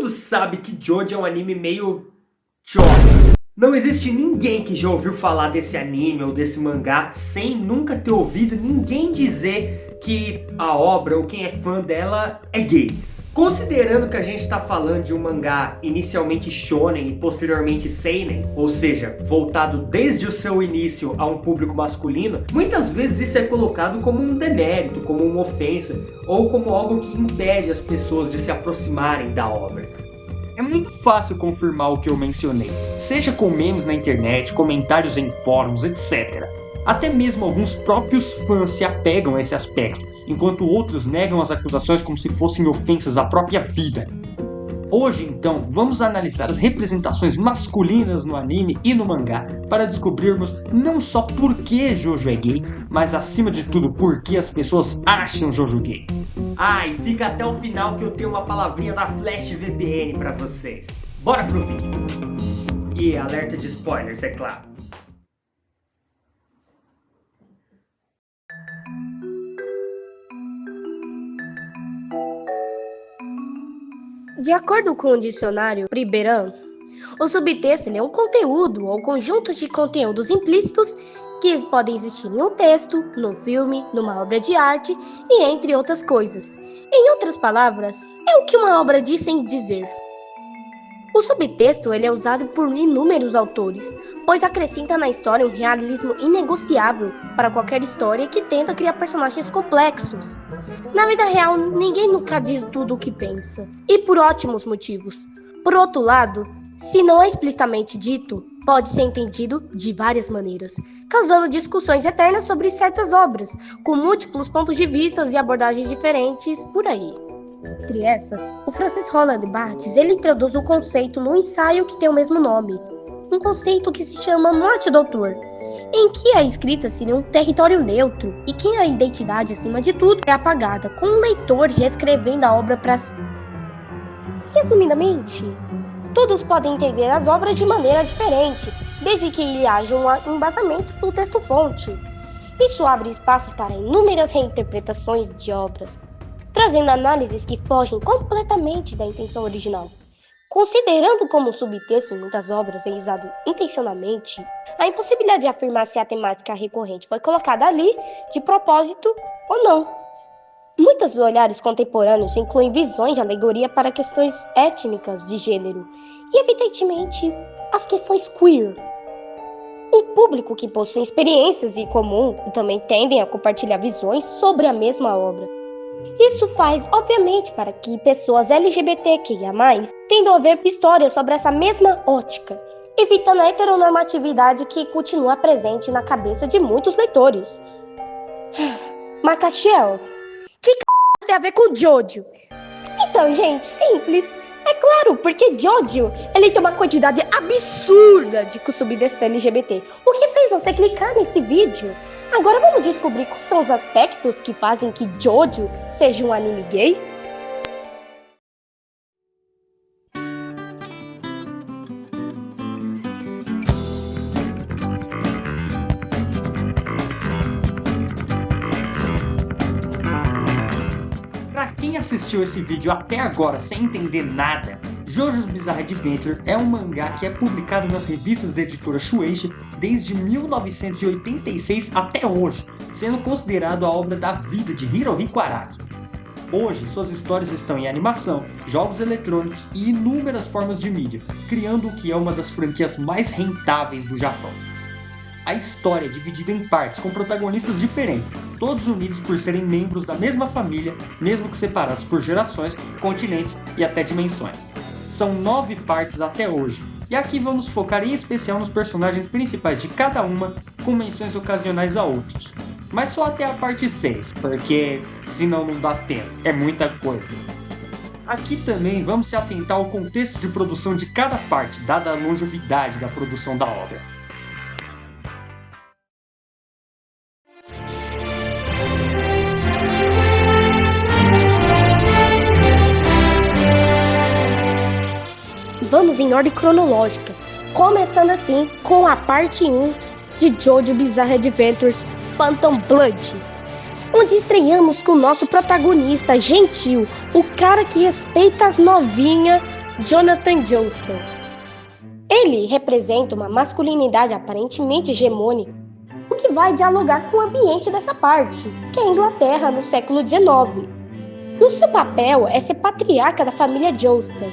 mundo sabe que Jojo é um anime meio choque. Não existe ninguém que já ouviu falar desse anime ou desse mangá sem nunca ter ouvido ninguém dizer que a obra ou quem é fã dela é gay. Considerando que a gente está falando de um mangá inicialmente shonen e posteriormente seinen, ou seja, voltado desde o seu início a um público masculino, muitas vezes isso é colocado como um demérito, como uma ofensa, ou como algo que impede as pessoas de se aproximarem da obra. É muito fácil confirmar o que eu mencionei, seja com memes na internet, comentários em fóruns, etc. Até mesmo alguns próprios fãs se apegam a esse aspecto, enquanto outros negam as acusações como se fossem ofensas à própria vida. Hoje, então, vamos analisar as representações masculinas no anime e no mangá, para descobrirmos não só por que Jojo é gay, mas acima de tudo, por que as pessoas acham Jojo gay. E fica até o final que eu tenho uma palavrinha da Flash VPN pra vocês. Bora pro vídeo! E alerta de spoilers, é claro. De acordo com o dicionário Priberan, o subtexto é um conteúdo ou conjunto de conteúdos implícitos que podem existir em um texto, num filme, numa obra de arte e entre outras coisas. Em outras palavras, é o que uma obra diz sem dizer. O subtexto é usado por inúmeros autores, pois acrescenta na história um realismo inegociável para qualquer história que tenta criar personagens complexos. Na vida real, ninguém nunca diz tudo o que pensa, e por ótimos motivos. Por outro lado, se não é explicitamente dito, pode ser entendido de várias maneiras, causando discussões eternas sobre certas obras, com múltiplos pontos de vista e abordagens diferentes por aí. Entre essas, o Francis Roland Barthes introduz o conceito no ensaio que tem o mesmo nome, um conceito que se chama Morte do Autor, em que a escrita seria um território neutro e que a identidade, acima de tudo, é apagada, com o leitor reescrevendo a obra para si. Resumidamente, todos podem entender as obras de maneira diferente, desde que haja um embasamento do texto-fonte. Isso abre espaço para inúmeras reinterpretações de obras, trazendo análises que fogem completamente da intenção original. Considerando como subtexto em muitas obras é usado intencionalmente, a impossibilidade de afirmar se a temática recorrente foi colocada ali de propósito ou não. Muitos olhares contemporâneos incluem visões de alegoria para questões étnicas de gênero e, evidentemente, as questões queer. Um público que possui experiências em comum e também tendem a compartilhar visões sobre a mesma obra. Isso faz, obviamente, para que pessoas LGBTQIA+, tendam a ver histórias sobre essa mesma ótica, evitando a heteronormatividade que continua presente na cabeça de muitos leitores. Macaxiel, que tem a ver com Jojo? Então, gente, simples. É claro, porque Jojo, ele tem uma quantidade absurda de subtexto LGBT, o que fez você clicar nesse vídeo. Agora vamos descobrir quais são os aspectos que fazem que Jojo seja um anime gay? Pra quem assistiu esse vídeo até agora sem entender nada, Jojo's Bizarre Adventure é um mangá que é publicado nas revistas da editora Shueisha desde 1986 até hoje, sendo considerado a obra da vida de Hirohiko Araki. Hoje, suas histórias estão em animação, jogos eletrônicos e inúmeras formas de mídia, criando o que é uma das franquias mais rentáveis do Japão. A história é dividida em partes com protagonistas diferentes, todos unidos por serem membros da mesma família, mesmo que separados por gerações, continentes e até dimensões. São 9 partes até hoje, e aqui vamos focar em especial nos personagens principais de cada uma, com menções ocasionais a outros. Mas só até a parte 6, porque senão não dá tempo, é muita coisa. Aqui também vamos se atentar ao contexto de produção de cada parte, dada a longevidade da produção da obra. Vamos em ordem cronológica, começando assim com a parte 1 de Jojo Bizarre Adventures Phantom Blood, onde estreamos com o nosso protagonista gentil, o cara que respeita as novinhas Jonathan Joestar. Ele representa uma masculinidade aparentemente hegemônica, o que vai dialogar com o ambiente dessa parte, que é a Inglaterra no século XIX. E o seu papel é ser patriarca da família Joestar,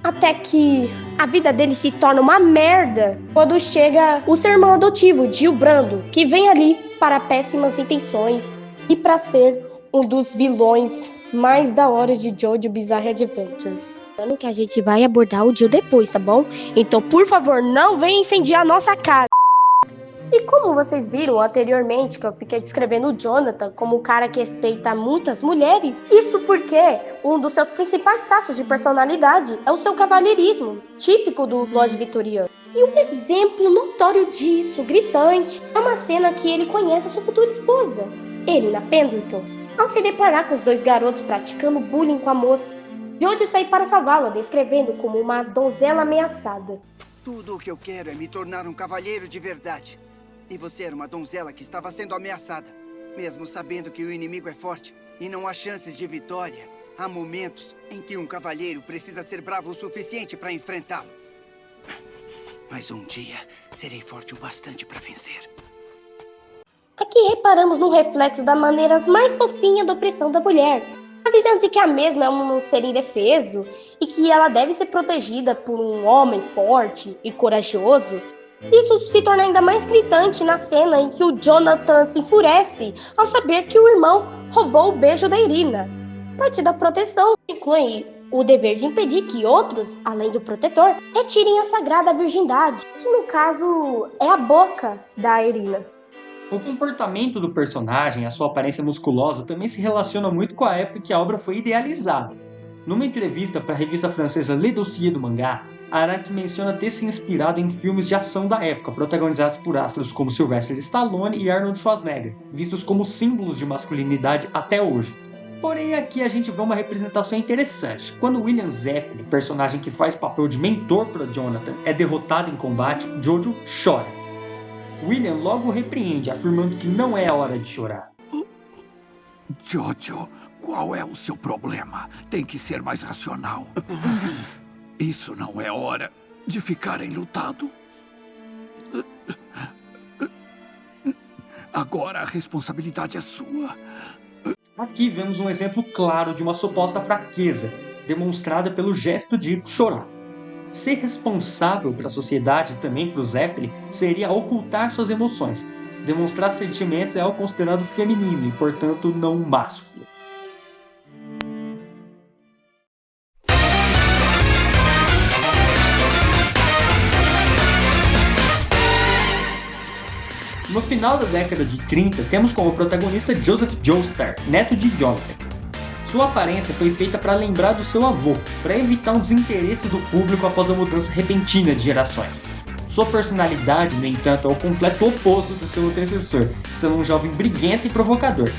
até que a vida dele se torna uma merda quando chega o seu irmão adotivo, Gil Brando, que vem ali para péssimas intenções e para ser um dos vilões mais da hora de JoJo Bizarre Adventures. Lembrando que a gente vai abordar o Gil depois, tá bom? Então, por favor, não venha incendiar a nossa casa. E como vocês viram anteriormente, que eu fiquei descrevendo o Jonathan como um cara que respeita muitas mulheres, isso porque um dos seus principais traços de personalidade é o seu cavalheirismo, típico do Lorde Vitoriano. E um exemplo notório disso, gritante, é uma cena que ele conhece a sua futura esposa, Irina Pendleton. Ao se deparar com os dois garotos praticando bullying com a moça, Jojo sai para salvá-la, descrevendo como uma donzela ameaçada. Tudo o que eu quero é me tornar um cavalheiro de verdade. E você era uma donzela que estava sendo ameaçada. Mesmo sabendo que o inimigo é forte e não há chances de vitória, há momentos em que um cavalheiro precisa ser bravo o suficiente para enfrentá-lo. Mas um dia serei forte o bastante para vencer. Aqui reparamos no reflexo da maneira mais fofinha da opressão da mulher, avisando de que a mesma é um ser indefeso e que ela deve ser protegida por um homem forte e corajoso. Isso se torna ainda mais gritante na cena em que o Jonathan se enfurece ao saber que o irmão roubou o beijo da Irina. Parte da proteção inclui o dever de impedir que outros, além do protetor, retirem a sagrada virgindade, que no caso é a boca da Irina. O comportamento do personagem, a sua aparência musculosa, também se relaciona muito com a época que a obra foi idealizada. Numa entrevista para a revista francesa Le Dossier do Mangá, Araki menciona ter se inspirado em filmes de ação da época, protagonizados por astros como Sylvester Stallone e Arnold Schwarzenegger, vistos como símbolos de masculinidade até hoje. Porém, aqui a gente vê uma representação interessante. Quando William Zeppelin, personagem que faz papel de mentor para Jonathan, é derrotado em combate, Jojo chora. William logo o repreende, afirmando que não é a hora de chorar. Jojo, qual é o seu problema? Tem que ser mais racional. Isso não é hora de ficar enlutado. Agora a responsabilidade é sua. Aqui vemos um exemplo claro de uma suposta fraqueza, demonstrada pelo gesto de chorar. Ser responsável para a sociedade e também para o Zeppelin seria ocultar suas emoções. Demonstrar sentimentos é algo considerado feminino e, portanto, não másculo. No final da década de 30, temos como protagonista Joseph Joestar, neto de Jonathan. Sua aparência foi feita para lembrar do seu avô, para evitar um desinteresse do público após a mudança repentina de gerações. Sua personalidade, no entanto, é o completo oposto do seu antecessor, sendo um jovem briguento e provocador.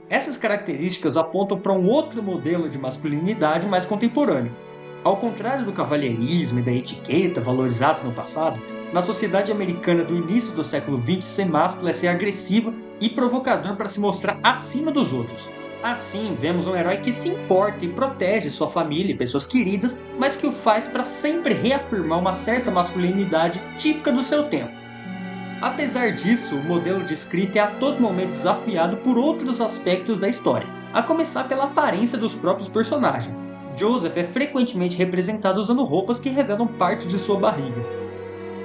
Essas características apontam para um outro modelo de masculinidade mais contemporâneo. Ao contrário do cavalheirismo e da etiqueta valorizados no passado, na sociedade americana do início do século XX, ser másculo é ser agressivo e provocador para se mostrar acima dos outros. Assim, vemos um herói que se importa e protege sua família e pessoas queridas, mas que o faz para sempre reafirmar uma certa masculinidade típica do seu tempo. Apesar disso, o modelo de escrita é a todo momento desafiado por outros aspectos da história, a começar pela aparência dos próprios personagens. Joseph é frequentemente representado usando roupas que revelam parte de sua barriga.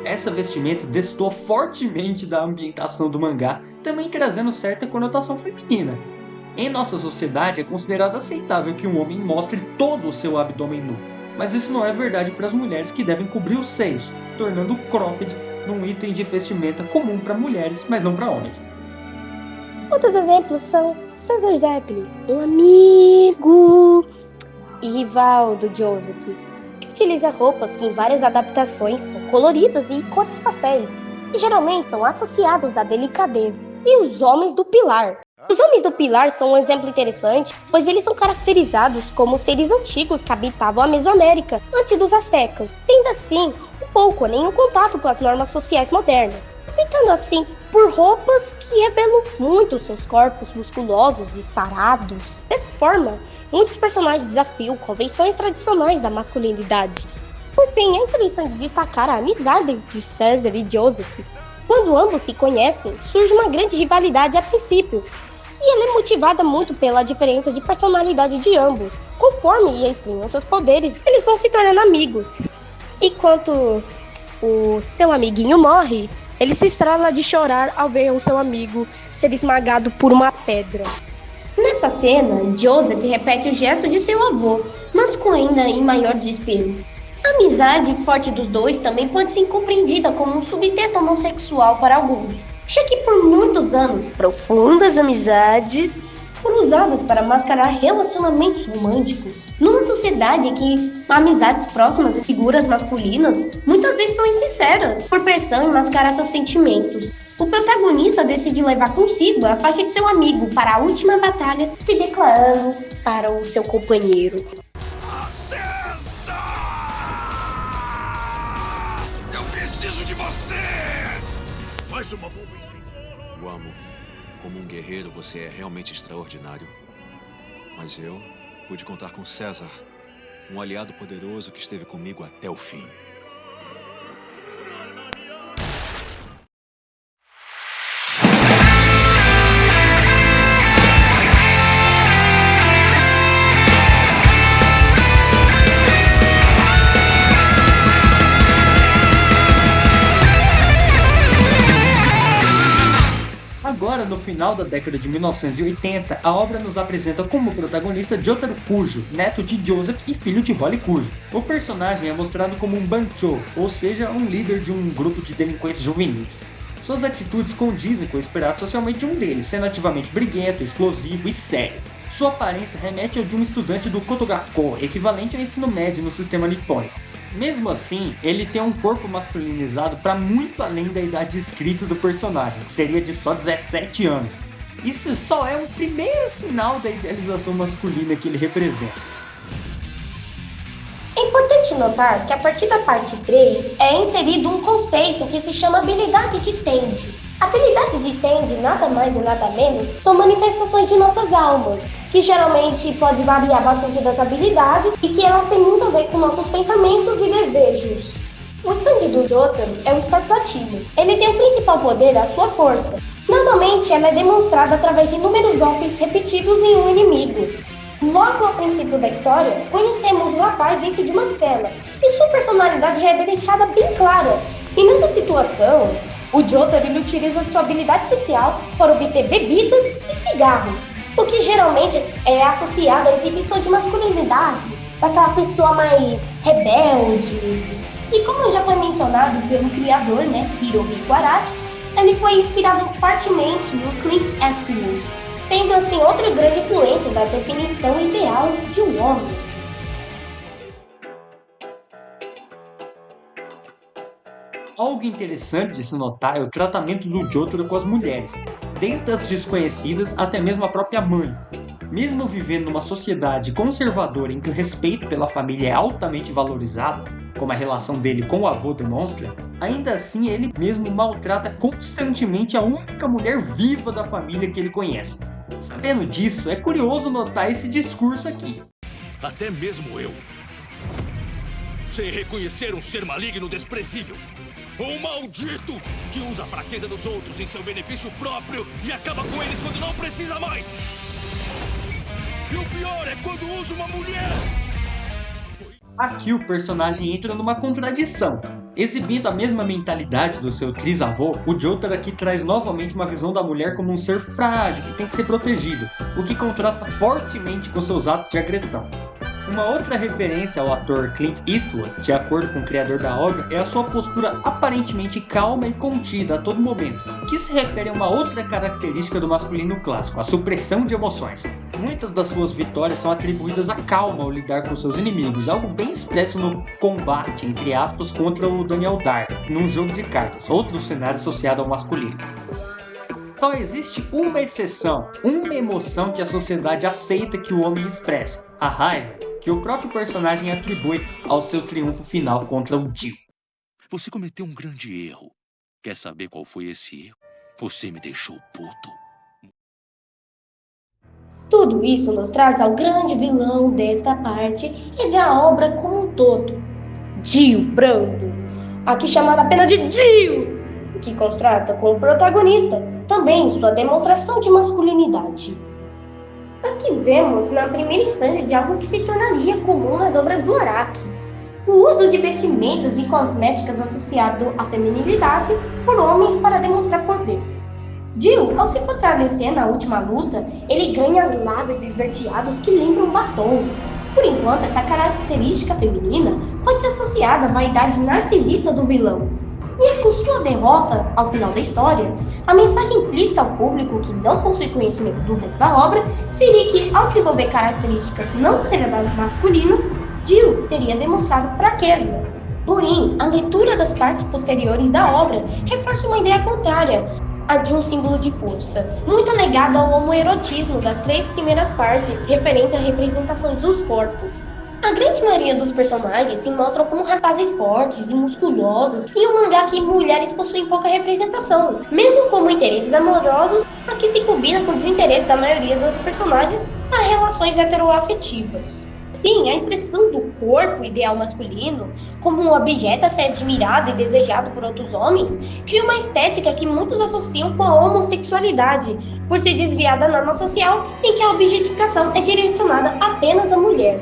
Essa vestimenta destoa fortemente da ambientação do mangá, também trazendo certa conotação feminina. Em nossa sociedade é considerado aceitável que um homem mostre todo o seu abdômen nu, mas isso não é verdade para as mulheres que devem cobrir os seios, tornando o cropped num item de vestimenta comum para mulheres, mas não para homens. Outros exemplos são Cesar Zeppelin, um amigo e rival do Joseph, que utiliza roupas que em várias adaptações são coloridas e cores pastéis, e geralmente são associados à delicadeza. E os Homens do Pilar. Os Homens do Pilar são um exemplo interessante, pois eles são caracterizados como seres antigos que habitavam a Mesoamérica antes dos astecas, tendo assim um pouco ou nenhum contato com as normas sociais modernas, optando assim por roupas que revelam muito seus corpos musculosos e sarados. Dessa forma, Muitos personagens desafiam convenções tradicionais da masculinidade. Por fim, é interessante destacar a amizade entre César e Joseph. Quando ambos se conhecem, surge uma grande rivalidade a princípio, e ela é motivada muito pela diferença de personalidade de ambos. Conforme eles ganham seus poderes, eles vão se tornando amigos. E quando o seu amiguinho morre, ele se estrala de chorar ao ver o seu amigo ser esmagado por uma pedra. Nessa cena, Joseph repete o gesto de seu avô, mas com ainda em maior desespero. A amizade forte dos dois também pode ser compreendida como um subtexto homossexual para alguns, já que por muitos anos, profundas amizades foram usadas para mascarar relacionamentos românticos. Numa sociedade em que amizades próximas e figuras masculinas muitas vezes são insinceras, por pressão em mascarar seus sentimentos. O protagonista decide levar consigo a faixa de seu amigo para a última batalha, se declarando para o seu companheiro. Eu preciso de você! Mais uma bomba em cima. Eu amo. Como um guerreiro, você é realmente extraordinário. Mas eu pude contar com César, um aliado poderoso que esteve comigo até o fim. Agora, no final da década de 1980, a obra nos apresenta como protagonista Jotaro Kujo, neto de Joseph e filho de Holly Kujo. O personagem é mostrado como um bancho, ou seja, um líder de um grupo de delinquentes juvenis. Suas atitudes condizem com o esperado socialmente de um deles, sendo ativamente briguento, explosivo e sério. Sua aparência remete ao de um estudante do Kotogakko, equivalente ao ensino médio no sistema nipônico. Mesmo assim, ele tem um corpo masculinizado para muito além da idade escrita do personagem, que seria de só 17 anos. Isso só é um primeiro sinal da idealização masculina que ele representa. É importante notar que a partir da parte 3 é inserido um conceito que se chama habilidade de stand. Habilidades de stand, nada mais e nada menos, são manifestações de nossas almas, que geralmente pode variar bastante das habilidades e que elas têm muito a ver com nossos pensamentos e desejos. O stand do Jotaro é o Star Platino. Ele tem o principal poder a sua força. Normalmente ela é demonstrada através de inúmeros golpes repetidos em um inimigo. Logo ao princípio da história, conhecemos o rapaz dentro de uma cela, e sua personalidade já é deixada bem clara. E nessa situação, o Jotaro ele utiliza sua habilidade especial para obter bebidas e cigarros, o que geralmente é associado à exibição de masculinidade, daquela pessoa mais rebelde. E como já foi mencionado pelo criador, Hirohiko Araki, ele foi inspirado fortemente no Clint Eastwood, sendo assim outra grande influência da definição ideal de um homem. Algo interessante de se notar é o tratamento do Jotaro com as mulheres, desde as desconhecidas até mesmo a própria mãe. Mesmo vivendo numa sociedade conservadora em que o respeito pela família é altamente valorizado, como a relação dele com o avô demonstra, ainda assim ele mesmo maltrata constantemente a única mulher viva da família que ele conhece. Sabendo disso, é curioso notar esse discurso aqui. Até mesmo eu sei reconhecer um ser maligno desprezível. Um maldito que usa a fraqueza dos outros em seu benefício próprio e acaba com eles quando não precisa mais. E o pior é quando usa uma mulher. Aqui o personagem entra numa contradição. Exibindo a mesma mentalidade do seu trisavô, o Jotaro aqui traz novamente uma visão da mulher como um ser frágil que tem que ser protegido, o que contrasta fortemente com seus atos de agressão. Uma outra referência ao ator Clint Eastwood, de acordo com o criador da obra, é a sua postura aparentemente calma e contida a todo momento, que se refere a uma outra característica do masculino clássico, a supressão de emoções. Muitas das suas vitórias são atribuídas à calma ao lidar com seus inimigos, algo bem expresso no combate, entre aspas, contra o Daniel Dark, num jogo de cartas, outro cenário associado ao masculino. Só existe uma exceção, uma emoção que a sociedade aceita que o homem expressa, a raiva, que o próprio personagem atribui ao seu triunfo final contra o Dio. Você cometeu um grande erro. Quer saber qual foi esse erro? Você me deixou puto. Tudo isso nos traz ao grande vilão desta parte e da obra como um todo, Dio Brando, aqui chamado apenas de Dio, que contrasta com o protagonista também sua demonstração de masculinidade. Aqui vemos na primeira instância de algo que se tornaria comum nas obras do Araki, o uso de vestimentas e cosméticas associado à feminilidade por homens para demonstrar poder. Dio, ao se fortalecer na última luta, ele ganha lábios esverdeados que lembram um batom. Por enquanto, essa característica feminina pode ser associada à vaidade narcisista do vilão. E com sua derrota, ao final da história, a mensagem implícita ao público que não possui conhecimento do resto da obra seria que, ao desenvolver características não consideradas masculinas, Dio teria demonstrado fraqueza. Porém, a leitura das partes posteriores da obra reforça uma ideia contrária, a de um símbolo de força, muito ligado ao homoerotismo das 3 primeiras partes, referente à representação dos corpos. A grande maioria dos personagens se mostram como rapazes fortes e musculosos em um mangá que mulheres possuem pouca representação, mesmo como interesses amorosos, a que se combina com o desinteresse da maioria dos personagens para relações heteroafetivas. Sim, a expressão do corpo ideal masculino, como um objeto a ser admirado e desejado por outros homens, cria uma estética que muitos associam com a homossexualidade, por se desviar da norma social em que a objetificação é direcionada apenas à mulher.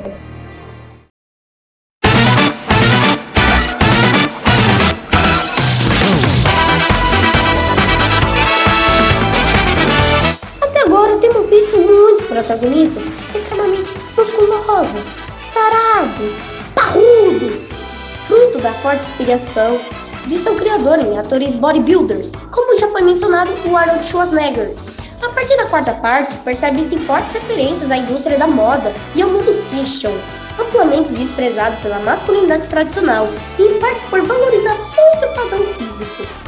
Até agora temos visto muitos protagonistas extremamente musculosos, sarados, parrudos, fruto da forte inspiração de seu criador em atores bodybuilders, como já foi mencionado o Arnold Schwarzenegger. A partir da quarta parte, percebe-se fortes referências à indústria da moda e ao mundo fashion, amplamente desprezado pela masculinidade tradicional e em parte por valorizar outro padrão físico.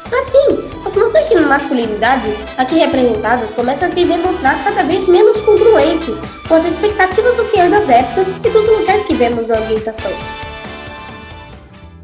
Assim, as noções de masculinidade aqui representadas começam a se demonstrar cada vez menos congruentes com as expectativas sociais das épocas e dos lugares que vemos na ambientação.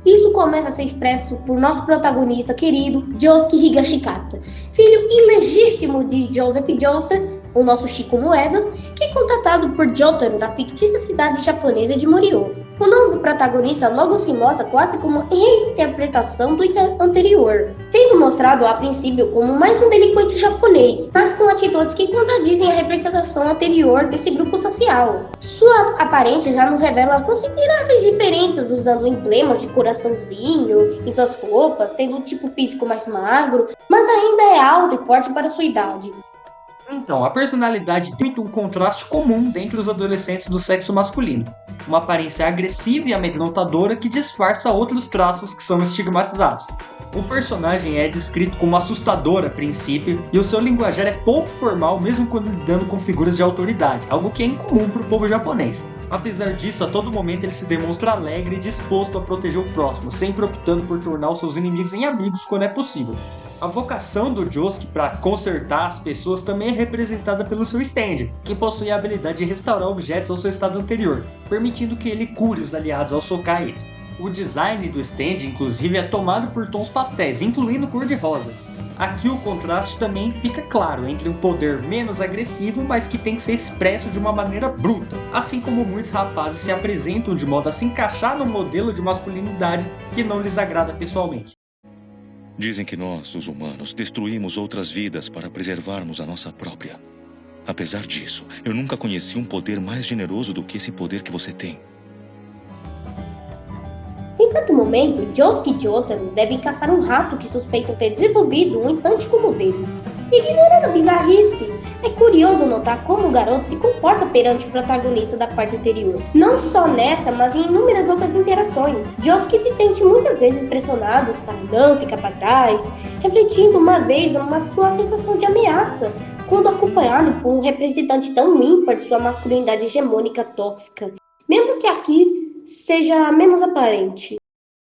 Isso começa a ser expresso por nosso protagonista querido, Josuke Higashikata, filho ilegítimo de Joseph Joestar, o nosso Chico Moedas, que é contratado por Jotaro na fictícia cidade japonesa de Morio. O nome do protagonista logo se mostra quase como reinterpretação do anterior, sendo mostrado a princípio como mais um delinquente japonês, mas com atitudes que contradizem a representação anterior desse grupo social. Sua aparência já nos revela consideráveis diferenças, usando emblemas de coraçãozinho em suas roupas, tendo um tipo físico mais magro, mas ainda é alto e forte para sua idade. Então, a personalidade tem um contraste comum dentre os adolescentes do sexo masculino. Uma aparência agressiva e amedrontadora que disfarça outros traços que são estigmatizados. O personagem é descrito como assustador a princípio e o seu linguajar é pouco formal mesmo quando lidando com figuras de autoridade, algo que é incomum para o povo japonês. Apesar disso, a todo momento ele se demonstra alegre e disposto a proteger o próximo, sempre optando por tornar os seus inimigos em amigos quando é possível. A vocação do Josuke para consertar as pessoas também é representada pelo seu stand, que possui a habilidade de restaurar objetos ao seu estado anterior, permitindo que ele cure os aliados ao socar eles. O design do stand, inclusive, é tomado por tons pastéis, incluindo cor de rosa. Aqui o contraste também fica claro entre um poder menos agressivo, mas que tem que ser expresso de uma maneira bruta, assim como muitos rapazes se apresentam de modo a se encaixar no modelo de masculinidade que não lhes agrada pessoalmente. Dizem que nós, os humanos, destruímos outras vidas para preservarmos a nossa própria. Apesar disso, eu nunca conheci um poder mais generoso do que esse poder que você tem. Em certo momento, Josuke e Jotaro devem caçar um rato que suspeitam ter desenvolvido um instante como o deles. Ignorando a bizarrice, é curioso notar como o garoto se comporta perante o protagonista da parte anterior. Não só nessa, mas em inúmeras outras interações. Josuke se sente muitas vezes pressionado para não ficar para trás, refletindo uma vez uma sua sensação de ameaça, quando acompanhado por um representante tão ímpar de sua masculinidade hegemônica tóxica, mesmo que aqui seja menos aparente.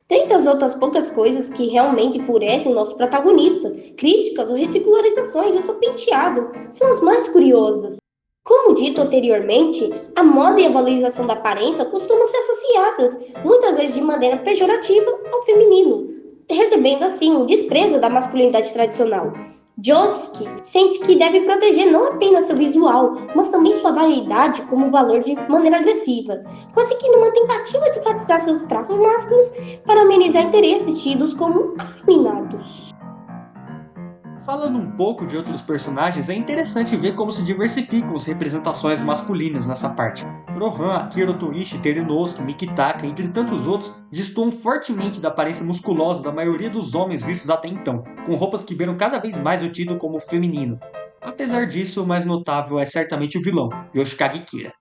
Tantas outras poucas coisas que realmente enfurecem o nosso protagonista, críticas ou ridicularizações do seu penteado, são as mais curiosas. Como dito anteriormente, a moda e a valorização da aparência costumam ser associadas, muitas vezes de maneira pejorativa, ao feminino, recebendo assim o desprezo da masculinidade tradicional. Josuke sente que deve proteger não apenas seu visual, mas também sua vaidade como valor de maneira agressiva, conseguindo uma tentativa de enfatizar seus traços másculos para amenizar interesses tidos como afeminados. Falando um pouco de outros personagens, é interessante ver como se diversificam as representações masculinas nessa parte. Rohan, Akira Otoishi, Terunosuke, Mikitaka, entre tantos outros, destoam fortemente da aparência musculosa da maioria dos homens vistos até então, com roupas que beiram cada vez mais o tido como feminino. Apesar disso, o mais notável é certamente o vilão, Yoshikage Kira.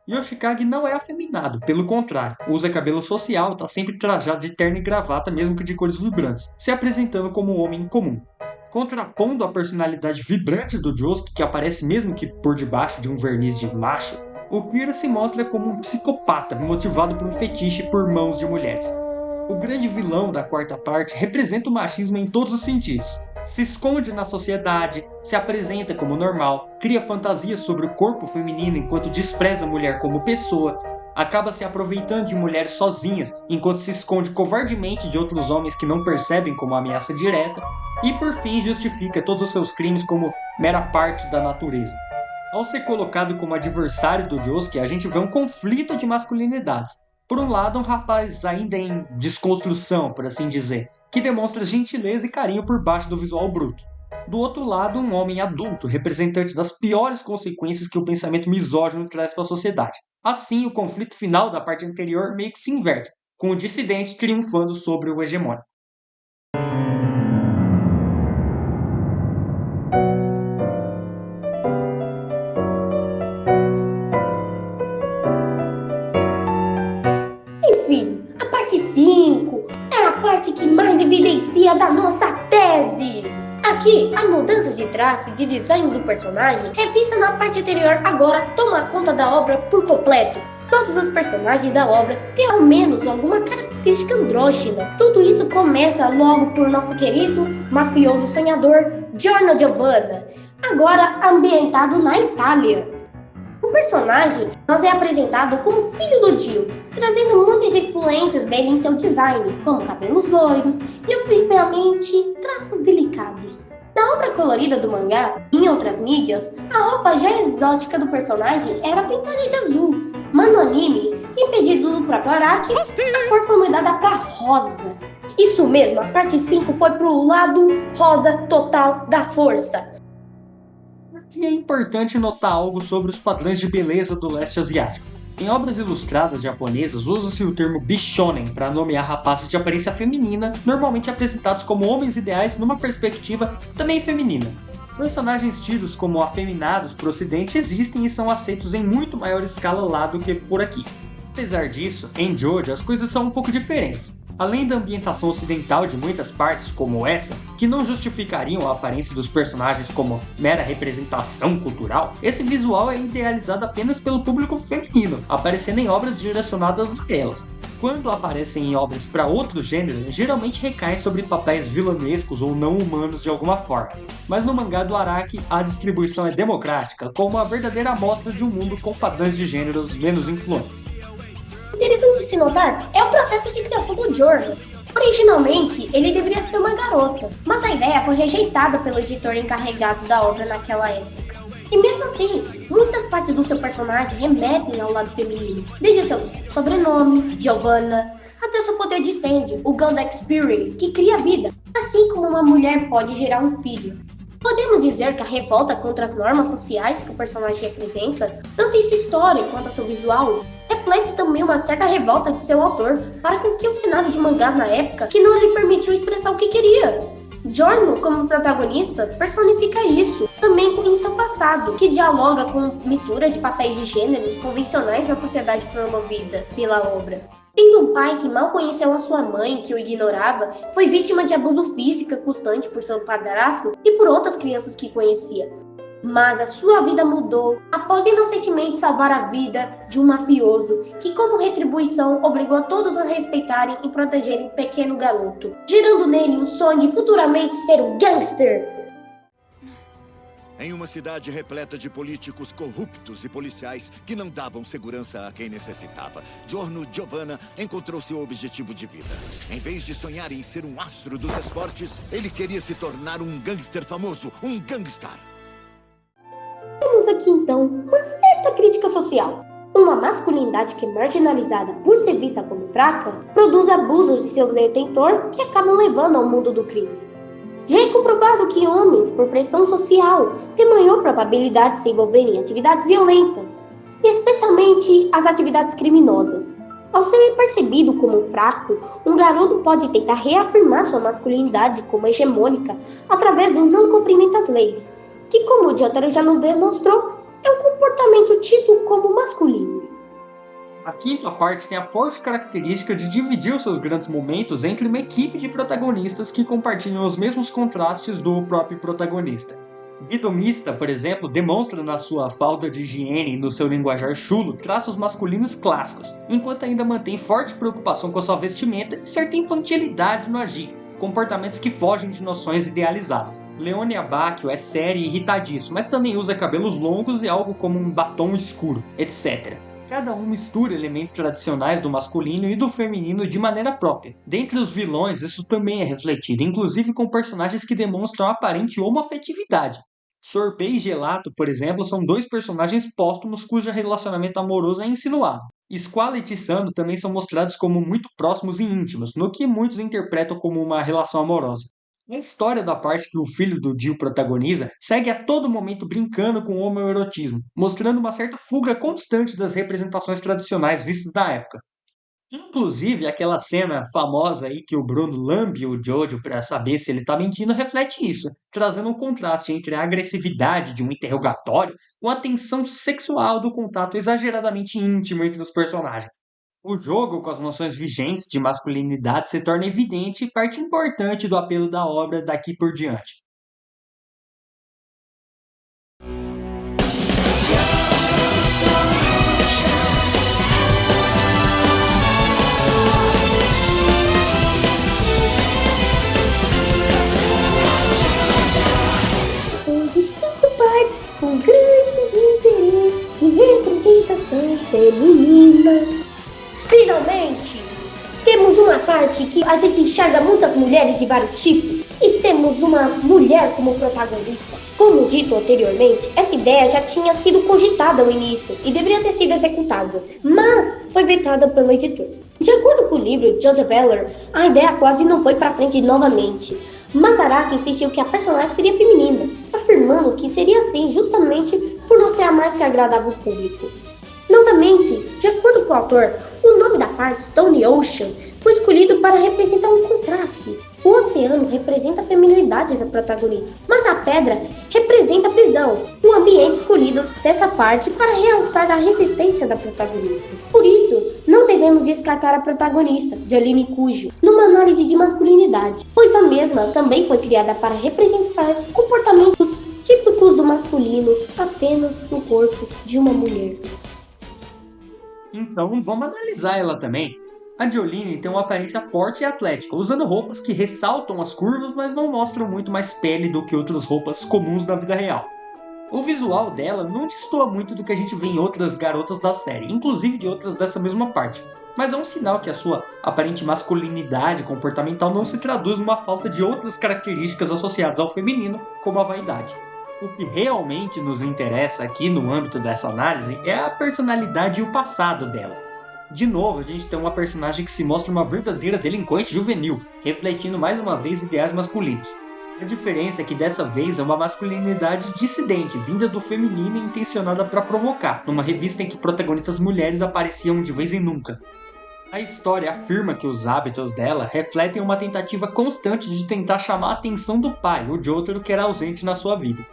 Yoshikage não é afeminado, pelo contrário, usa cabelo social e está sempre trajado de terno e gravata, mesmo que de cores vibrantes, se apresentando como um homem comum. Contrapondo a personalidade vibrante do Josuke, que aparece mesmo que por debaixo de um verniz de macho, o Kira se mostra como um psicopata motivado por um fetiche por mãos de mulheres. O grande vilão da quarta parte representa o machismo em todos os sentidos. Se esconde na sociedade, se apresenta como normal, cria fantasias sobre o corpo feminino enquanto despreza a mulher como pessoa, acaba se aproveitando de mulheres sozinhas enquanto se esconde covardemente de outros homens que não percebem como ameaça direta, e por fim justifica todos os seus crimes como mera parte da natureza. Ao ser colocado como adversário do Josuke, a gente vê um conflito de masculinidades. Por um lado, um rapaz ainda em desconstrução, por assim dizer, que demonstra gentileza e carinho por baixo do visual bruto. Do outro lado, um homem adulto, representante das piores consequências que o pensamento misógino traz para a sociedade. Assim, o conflito final da parte anterior meio que se inverte, com o dissidente triunfando sobre o hegemônico. Enfim, a parte 5 é a parte que mais evidencia da nossa tese. Aqui, a mudança de traço e de design do personagem revista na parte anterior agora toma conta da obra por completo. Todos os personagens da obra têm ao menos alguma característica andrógina. Tudo isso começa logo por nosso querido mafioso sonhador Giorno Giovanna, agora ambientado na Itália. O personagem nos é apresentado como filho do Dio, trazendo muitas influências dele em seu design, como cabelos loiros e, obviamente, traços delicados. Na obra colorida do mangá, em outras mídias, a roupa já exótica do personagem era pintada de azul, mas no anime, impedido do próprio Araki, a cor foi mudada para rosa. Isso mesmo, a parte 5 foi pro lado rosa total da força. E é importante notar algo sobre os padrões de beleza do leste asiático. Em obras ilustradas japonesas, usa-se o termo bishonen para nomear rapazes de aparência feminina, normalmente apresentados como homens ideais numa perspectiva também feminina. Personagens tidos como afeminados para o ocidente existem e são aceitos em muito maior escala lá do que por aqui. Apesar disso, em Jojo as coisas são um pouco diferentes. Além da ambientação ocidental de muitas partes como essa, que não justificariam a aparência dos personagens como mera representação cultural, esse visual é idealizado apenas pelo público feminino, aparecendo em obras direcionadas a elas. Quando aparecem em obras para outro gênero, geralmente recaem sobre papéis vilanescos ou não humanos de alguma forma. Mas no mangá do Araki, a distribuição é democrática, como uma verdadeira amostra de um mundo com padrões de gêneros menos influentes. Interessante de se notar é o processo de criação do Giorno. Originalmente, ele deveria ser uma garota, mas a ideia foi rejeitada pelo editor encarregado da obra naquela época. E mesmo assim, muitas partes do seu personagem remetem ao lado feminino, desde seu sobrenome, Giovanna, até seu poder de stand, o Ganda Experience, que cria vida, assim como uma mulher pode gerar um filho. Podemos dizer que a revolta contra as normas sociais que o personagem representa, tanto em sua história quanto em seu visual, reflete também uma certa revolta de seu autor para com que o cenário de mangá na época que não lhe permitiu expressar o que queria. Giorno, como protagonista, personifica isso, também em seu passado, que dialoga com mistura de papéis de gêneros convencionais na sociedade promovida pela obra. Tendo um pai que mal conheceu a sua mãe, que o ignorava, foi vítima de abuso físico constante por seu padrasto e por outras crianças que conhecia. Mas a sua vida mudou após inocentemente salvar a vida de um mafioso, que como retribuição obrigou a todos a respeitarem e protegerem o pequeno garoto, gerando nele um sonho de futuramente ser um gangster. Em uma cidade repleta de políticos corruptos e policiais que não davam segurança a quem necessitava, Giorno Giovanna encontrou seu objetivo de vida. Em vez de sonhar em ser um astro dos esportes, ele queria se tornar um gangster famoso, um gangstar. Temos aqui então uma certa crítica social. Uma masculinidade que é marginalizada por ser vista como fraca, produz abusos de seu detentor que acabam levando ao mundo do crime. Já é comprovado que homens, por pressão social, têm maior probabilidade de se envolverem em atividades violentas, e especialmente as atividades criminosas. Ao ser percebido como fraco, um garoto pode tentar reafirmar sua masculinidade como hegemônica através do não cumprimento das leis, que, como o Jotaro já nos demonstrou, é um comportamento tido como masculino. A quinta parte tem a forte característica de dividir os seus grandes momentos entre uma equipe de protagonistas que compartilham os mesmos contrastes do próprio protagonista. Guido Mista, por exemplo, demonstra na sua falta de higiene e no seu linguajar chulo traços masculinos clássicos, enquanto ainda mantém forte preocupação com a sua vestimenta e certa infantilidade no agir, comportamentos que fogem de noções idealizadas. Leone Abacchio é sério e irritadiço, mas também usa cabelos longos e algo como um batom escuro, etc. Cada um mistura elementos tradicionais do masculino e do feminino de maneira própria. Dentre os vilões, isso também é refletido, inclusive com personagens que demonstram aparente homoafetividade. Sorpei e Gelato, por exemplo, são dois personagens póstumos cujo relacionamento amoroso é insinuado. Squalo e Tissano também são mostrados como muito próximos e íntimos, no que muitos interpretam como uma relação amorosa. A história da parte que o filho do Dio protagoniza segue a todo momento brincando com o homoerotismo, mostrando uma certa fuga constante das representações tradicionais vistas na época. Inclusive, aquela cena famosa aí que o Bruno lambe o Jojo para saber se ele tá mentindo reflete isso, trazendo um contraste entre a agressividade de um interrogatório com a tensão sexual do contato exageradamente íntimo entre os personagens. O jogo com as noções vigentes de masculinidade se torna evidente e parte importante do apelo da obra daqui por diante. Com grande interesse de representação feminina. Finalmente, temos uma parte que a gente enxerga muitas mulheres de vários tipos e temos uma mulher como protagonista. Como dito anteriormente, essa ideia já tinha sido cogitada ao início e deveria ter sido executada, mas foi vetada pelo editor. De acordo com o livro Jojo Beller, a ideia quase não foi para frente novamente. Masaraka insistiu que a personagem seria feminina, afirmando que seria assim justamente por não ser a mais que agradava o público. Novamente, de acordo com o autor, o nome da parte, Stone Ocean, foi escolhido para representar um contraste. O oceano representa a feminilidade da protagonista, mas a pedra representa a prisão, o ambiente escolhido dessa parte para realçar a resistência da protagonista. Por isso, não devemos descartar a protagonista, Jolene Cujo, numa análise de masculinidade, pois a mesma também foi criada para representar comportamentos típicos do masculino apenas no corpo de uma mulher. Então vamos analisar ela também. A Jolene tem uma aparência forte e atlética, usando roupas que ressaltam as curvas, mas não mostram muito mais pele do que outras roupas comuns da vida real. O visual dela não destoa muito do que a gente vê em outras garotas da série, inclusive de outras dessa mesma parte. Mas é um sinal que a sua aparente masculinidade comportamental não se traduz numa falta de outras características associadas ao feminino, como a vaidade. O que realmente nos interessa aqui no âmbito dessa análise é a personalidade e o passado dela. De novo, a gente tem uma personagem que se mostra uma verdadeira delinquente juvenil, refletindo mais uma vez ideais masculinos. A diferença é que dessa vez é uma masculinidade dissidente, vinda do feminino e intencionada para provocar, numa revista em que protagonistas mulheres apareciam de vez em nunca. A história afirma que os hábitos dela refletem uma tentativa constante de tentar chamar a atenção do pai, o Jotaro, que era ausente na sua vida.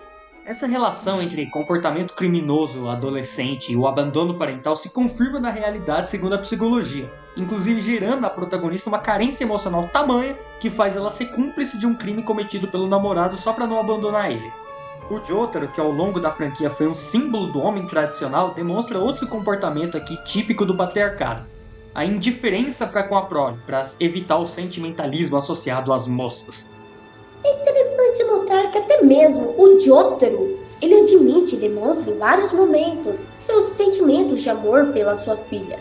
Essa relação entre comportamento criminoso adolescente e o abandono parental se confirma na realidade segundo a psicologia, inclusive gerando na protagonista uma carência emocional tamanha que faz ela ser cúmplice de um crime cometido pelo namorado só para não abandonar ele. O Jotaro, que ao longo da franquia foi um símbolo do homem tradicional, demonstra outro comportamento aqui típico do patriarcado: a indiferença para com a prole, para evitar o sentimentalismo associado às moças. É interessante notar que até mesmo o Jotaro Ele admite e demonstra em vários momentos seus sentimentos de amor pela sua filha.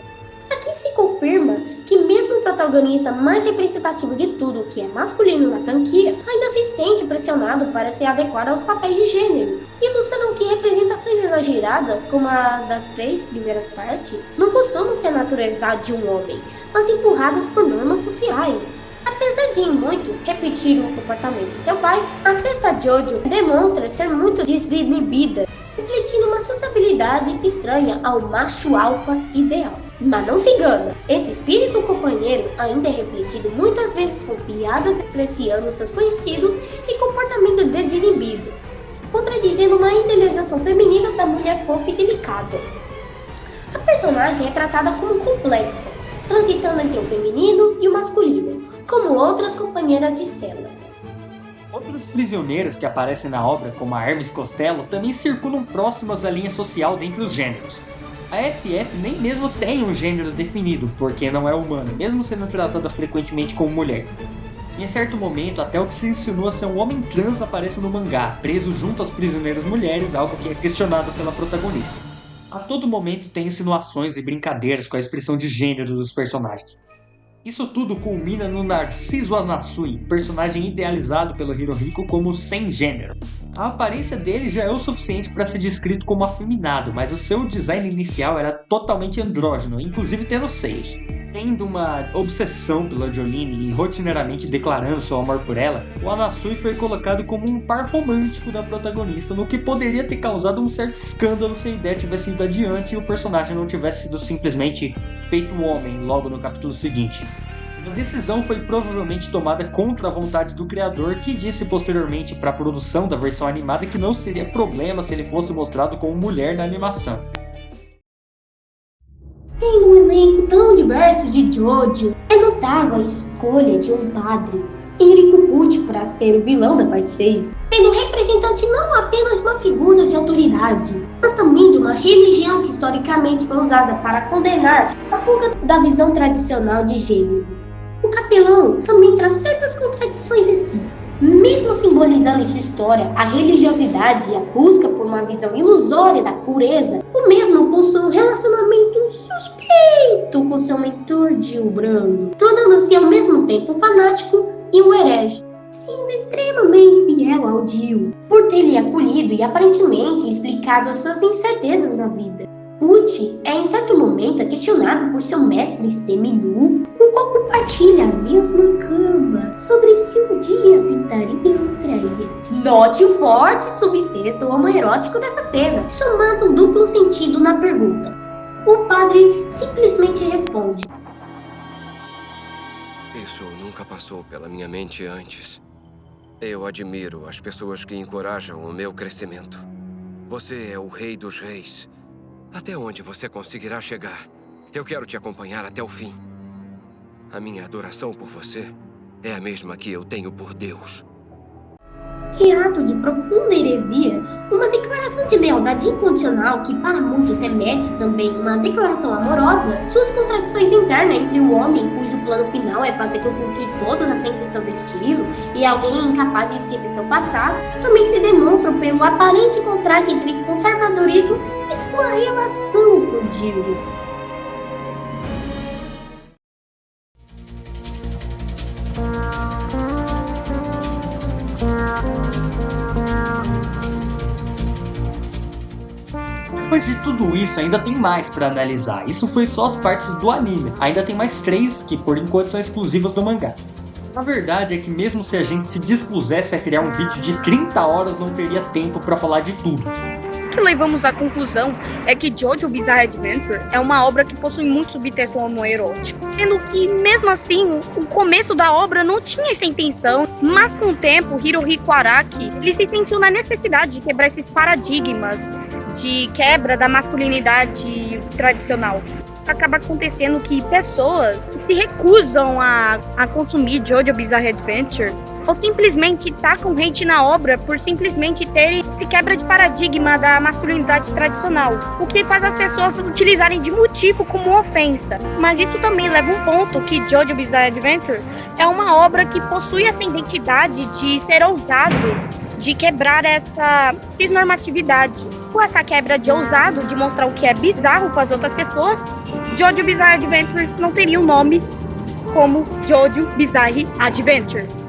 Aqui se confirma que mesmo o protagonista mais representativo de tudo que é masculino na franquia, ainda se sente pressionado para se adequar aos papéis de gênero, ilustrando que representações exageradas, como a das 3 primeiras partes, não costumam ser naturalizadas de um homem, mas empurradas por normas sociais. Apesar de em muito repetir o comportamento de seu pai, a sexta Jojo demonstra ser muito desinibida, refletindo uma sociabilidade estranha ao macho alfa ideal. Mas não se engana, esse espírito companheiro ainda é refletido muitas vezes com piadas depreciando seus conhecidos e comportamento desinibido, contradizendo uma idealização feminina da mulher fofa e delicada. A personagem é tratada como complexa, transitando entre o feminino e o masculino, como outras companheiras de cela. Outras prisioneiras que aparecem na obra, como a Hermes Costello, também circulam próximas à linha social dentre os gêneros. A FF nem mesmo tem um gênero definido, porque não é humana, mesmo sendo tratada frequentemente como mulher. Em certo momento, até o que se insinua ser um homem trans aparece no mangá, preso junto às prisioneiras mulheres, algo que é questionado pela protagonista. A todo momento tem insinuações e brincadeiras com a expressão de gênero dos personagens. Isso tudo culmina no Narciso Anasui, personagem idealizado pelo Hirohiko como sem gênero. A aparência dele já é o suficiente para ser descrito como afeminado, mas o seu design inicial era totalmente andrógeno, inclusive tendo seios. Tendo uma obsessão pela Jolene e rotineiramente declarando seu amor por ela, o Anasui foi colocado como um par romântico da protagonista, no que poderia ter causado um certo escândalo se a ideia tivesse ido adiante e o personagem não tivesse sido simplesmente feito homem logo no capítulo seguinte. A decisão foi provavelmente tomada contra a vontade do criador, que disse posteriormente para a produção da versão animada que não seria problema se ele fosse mostrado como mulher na animação. Tendo um elenco tão diverso de Jojo, é notável a escolha de um padre, Enrico Pucci, para ser o vilão da parte 6, sendo representante não apenas de uma figura de autoridade, mas também de uma religião que historicamente foi usada para condenar a fuga da visão tradicional de gênero. O capelão também traz certas contradições em si. Mesmo simbolizando em sua história a religiosidade e a busca por uma visão ilusória da pureza, o mesmo possui um relacionamento suspeito com seu mentor Gil Brando, tornando-se ao mesmo tempo um fanático e um herege, sendo extremamente fiel ao Gil, por ter lhe acolhido e aparentemente explicado as suas incertezas na vida. Pucci é em certo momento questionado por seu mestre seminu, com o qual compartilha a mesma cama, sobre se um dia tentariam trair. Note o forte subtexto homoerótico dessa cena, somando um duplo sentido na pergunta. O padre simplesmente responde: Isso nunca passou pela minha mente antes. Eu admiro as pessoas que encorajam o meu crescimento. Você é o rei dos reis. Até onde você conseguirá chegar? Eu quero te acompanhar até o fim. A minha adoração por você é a mesma que eu tenho por Deus. Que ato de profunda heresia, uma declaração de lealdade incondicional que para muitos remete também a uma declaração amorosa, suas contradições internas entre o homem cujo plano final é fazer com que todos aceitem seu destino e alguém incapaz de esquecer seu passado, também se demonstram pelo aparente contraste entre conservadorismo e sua relação com Jill. Depois de tudo isso, ainda tem mais pra analisar. Isso foi só as partes do anime. Ainda tem mais 3 que por enquanto são exclusivas do mangá. A verdade é que mesmo se a gente se dispusesse a criar um vídeo de 30 horas, não teria tempo pra falar de tudo. O que levamos à conclusão é que Jojo Bizarre Adventure é uma obra que possui muito subtexto homoerótico, sendo que, mesmo assim, o começo da obra não tinha essa intenção, mas com o tempo, Hirohiko Araki ele se sentiu na necessidade de quebrar esses paradigmas de quebra da masculinidade tradicional. Acaba acontecendo que pessoas se recusam a consumir Jojo Bizarre Adventure ou simplesmente tacam hate na obra por simplesmente terem esse quebra de paradigma da masculinidade tradicional, o que faz as pessoas utilizarem de motivo como ofensa. Mas isso também leva um ponto que Jojo Bizarre Adventure é uma obra que possui essa identidade de ser ousado de quebrar essa cisnormatividade. Com essa quebra de ousado, de mostrar o que é bizarro para as outras pessoas, Jojo Bizarre Adventure não teria um nome como Jojo Bizarre Adventure.